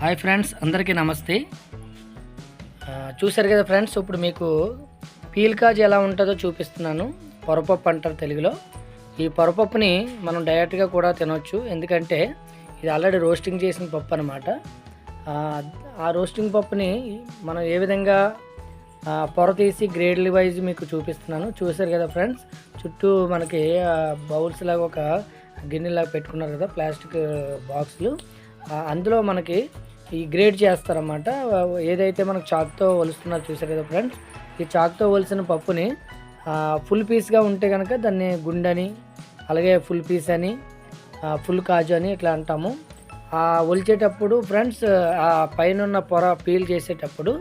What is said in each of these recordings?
Hi friends, అందరికీ నమస్తే. చూశారు కదా ఫ్రెండ్స్, ఇప్పుడు మీకు పీల్ కాజు ఎలా ఉంటుందో చూపిస్తున్నాను. పొరపప్పు అంటారు తెలుగులో. ఈ పొరపప్పుని మనం డైరెక్ట్గా కూడా తినవచ్చు, ఎందుకంటే ఇది ఆల్రెడీ రోస్టింగ్ చేసిన పప్పు అనమాట. ఆ రోస్టింగ్ పప్పుని మనం ఏ విధంగా పొర తీసి గ్రేడ్లీ వైజ్ మీకు చూపిస్తున్నాను. చూశారు కదా ఫ్రెండ్స్, చుట్టూ మనకి బౌల్స్ లాగా ఒక గిన్నెలాగా పెట్టుకున్నారు కదా, ప్లాస్టిక్ బాక్సులు. అందులో మనకి ఈ గ్రేడ్ చేస్తారన్నమాట. ఏదైతే మనకు చాక్తో ఒలుస్తున్నారు చూసారు కదా ఫ్రెండ్స్, ఈ చాక్తో ఒలిసిన పప్పుని ఫుల్ పీస్గా ఉంటే కనుక దాన్ని గుండని, అలాగే ఫుల్ పీస్ అని, ఫుల్ కాజు అని ఇట్లా అంటాము. ఒలిచేటప్పుడు ఫ్రెండ్స్ ఆ పైన ఉన్న పొర పీల్ చేసేటప్పుడు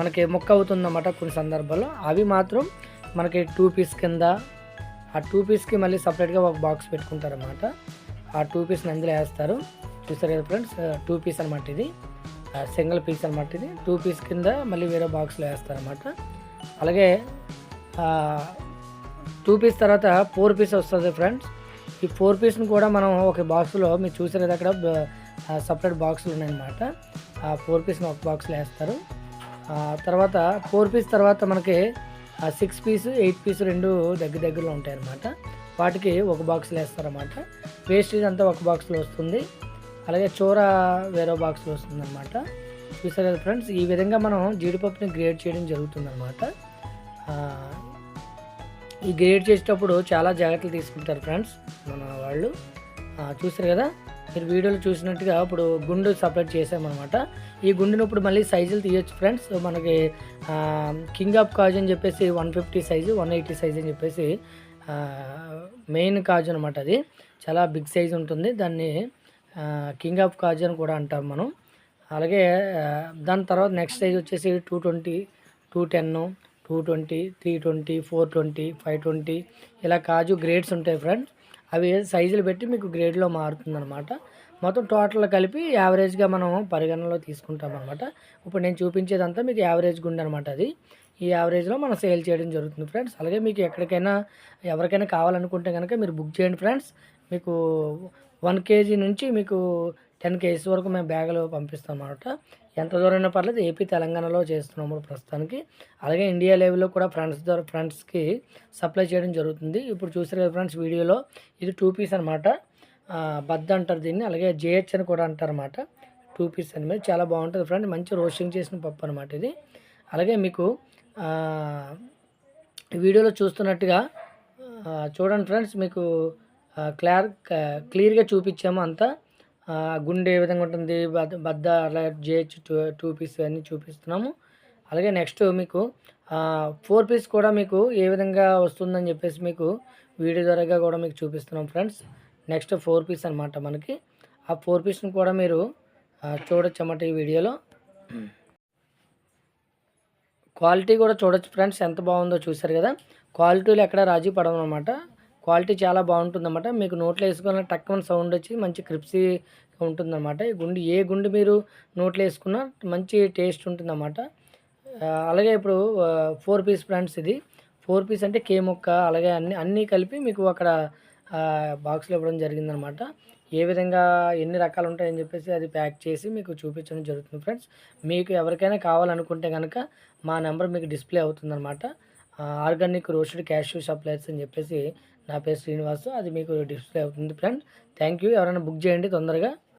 మనకి ముక్క అవుతుందన్నమాట కొన్ని సందర్భాల్లో. అవి మాత్రం మనకి 2 పీస్ కింద, ఆ 2 పీస్కి మళ్ళీ సపరేట్గా ఒక బాక్స్ పెట్టుకుంటారన్నమాట. ఆ 2 పీస్ని అందులో వేస్తారు. చూస్తారు కదా ఫ్రెండ్స్, 2 పీస్ అనమాట. ఇది సింగిల్ పీస్ అనమాట. ఇది 2 పీస్ కింద మళ్ళీ వేరే బాక్స్లో వేస్తారన్నమాట. అలాగే 2 పీస్ తర్వాత 4 పీస్ వస్తుంది ఫ్రెండ్స్. ఈ 4 పీస్ని కూడా మనం ఒక బాక్స్లో, మీరు చూసారు కదా అక్కడ సపరేట్ బాక్సులు ఉన్నాయన్నమాట. ఆ 4 పీస్ని ఒక బాక్స్లో వేస్తారు. తర్వాత 4 పీస్ తర్వాత మనకి 6 పీస్ 8 పీస్ రెండు దగ్గరలో ఉంటాయి అన్నమాట. వాటికి ఒక బాక్స్లో వేస్తారన్నమాట. వేస్టేజ్ అంతా ఒక బాక్స్లో వస్తుంది. అలాగే చోర వేరే బాక్స్లో వస్తుంది అనమాట. చూసారు కదా ఫ్రెండ్స్, ఈ విధంగా మనం జీడిపప్పుని గ్రేడ్ చేయడం జరుగుతుందన్నమాట. ఈ గ్రేడ్ చేసేటప్పుడు చాలా జాగ్రత్తలు తీసుకుంటారు ఫ్రెండ్స్ మన వాళ్ళు. చూసారు కదా, మీరు వీడియోలో చూసినట్టుగా ఇప్పుడు గుండు సపరేట్ చేసామన్నమాట. ఈ గుండును ఇప్పుడు మళ్ళీ సైజులు తీయొచ్చు ఫ్రెండ్స్. మనకి కింగ్ ఆఫ్ కాజు అని చెప్పేసి 150 సైజు, 180 సైజు అని చెప్పేసి మెయిన్ కాజు అనమాట. అది చాలా బిగ్ సైజు ఉంటుంది. దాన్ని కింగ్ ఆఫ్ కాజు అని కూడా అంటాం మనం. అలాగే దాని తర్వాత నెక్స్ట్ సైజ్ వచ్చేసి 220, 210, 220, 320, 420, 520 ఇలా కాజు గ్రేడ్స్ ఉంటాయి ఫ్రెండ్స్. అవి సైజులు పెట్టి మీకు గ్రేడ్లో మారుతుందన్నమాట. మొత్తం టోటల్ కలిపి యావరేజ్గా మనం పరిగణనలో తీసుకుంటాం అనమాట. ఇప్పుడు నేను చూపించేదంతా మీకు యావరేజ్ గుండె అనమాట. అది ఈ యావరేజ్లో మనం సేల్ చేయడం జరుగుతుంది ఫ్రెండ్స్. అలాగే మీకు ఎక్కడికైనా ఎవరికైనా కావాలనుకుంటే కనుక మీరు బుక్ చేయండి ఫ్రెండ్స్. మీకు 1 కేజీ నుంచి మీకు 10 కేజీస్ వరకు మేము బ్యాగులు పంపిస్తాం అన్నమాట. ఎంత దూరమైనా పర్లేదు. ఏపీ తెలంగాణలో చేస్తున్నాము ప్రస్తుతానికి. అలాగే ఇండియా లెవెల్లో కూడా ఫ్రెండ్స్కి సప్లై చేయడం జరుగుతుంది. ఇప్పుడు చూసారు కదా ఫ్రెండ్స్ వీడియోలో, ఇది 2 పీస్ అనమాట. బద్ద అంటారు దీన్ని, అలాగే జేహెచ్ అని కూడా అంటారు అన్నమాట. 2 పీస్ అనేది చాలా బాగుంటుంది ఫ్రెండ్. మంచి రోస్టింగ్ చేసిన పప్పు అనమాట ఇది. అలాగే మీకు వీడియోలో చూస్తున్నట్టుగా చూడండి ఫ్రెండ్స్, మీకు క్లియర్గా చూపించాము అంతా. గుండె ఏ విధంగా ఉంటుంది, బద్ద, అలాగే జేహెచ్ 2 పీస్ అన్నీ చూపిస్తున్నాము. అలాగే నెక్స్ట్ మీకు 4 పీస్ కూడా మీకు ఏ విధంగా వస్తుందని చెప్పేసి మీకు వీడియో ద్వారాగా కూడా మీకు చూపిస్తున్నాం ఫ్రెండ్స్. నెక్స్ట్ 4 పీస్ అనమాట మనకి. ఆ 4 పీస్ని కూడా మీరు చూడొచ్చు అన్నమాట ఈ వీడియోలో. క్వాలిటీ కూడా చూడొచ్చు ఫ్రెండ్స్, ఎంత బాగుందో చూసారు కదా. క్వాలిటీలో ఎక్కడ రాజీ పడమన్నమాట. క్వాలిటీ చాలా బాగుంటుందన్నమాట. మీకు నోట్లో వేసుకోవాలని టక్కున సౌండ్ వచ్చి మంచి క్రిప్సీ ఉంటుందన్నమాట. ఈ గుండు ఏ గుండు మీరు నోట్లో వేసుకున్నా మంచి టేస్ట్ ఉంటుందన్నమాట. అలాగే ఇప్పుడు 4 పీస్ ఫ్రెండ్స్. ఇది 4 పీస్ అంటే కే ముక్క, అలాగే అన్నీ కలిపి మీకు అక్కడ బాక్స్లో ఇవ్వడం జరిగిందనమాట. ఏ విధంగా ఎన్ని రకాలు ఉంటాయని చెప్పేసి అది ప్యాక్ చేసి మీకు చూపించడం జరుగుతుంది ఫ్రెండ్స్. మీకు ఎవరికైనా కావాలనుకుంటే కనుక మా నెంబర్ మీకు డిస్ప్లే అవుతుందన్నమాట. ఆర్గానిక్ రోస్టెడ్ క్యాష్యూ సప్లైర్స్ అని చెప్పేసి నా పేరు శ్రీనివాసు. అది మీకు డిస్ప్లే అవుతుంది ఫ్రెండ్స్. Thank you. ఎవరైనా బుక్ చేయండి తొందరగా.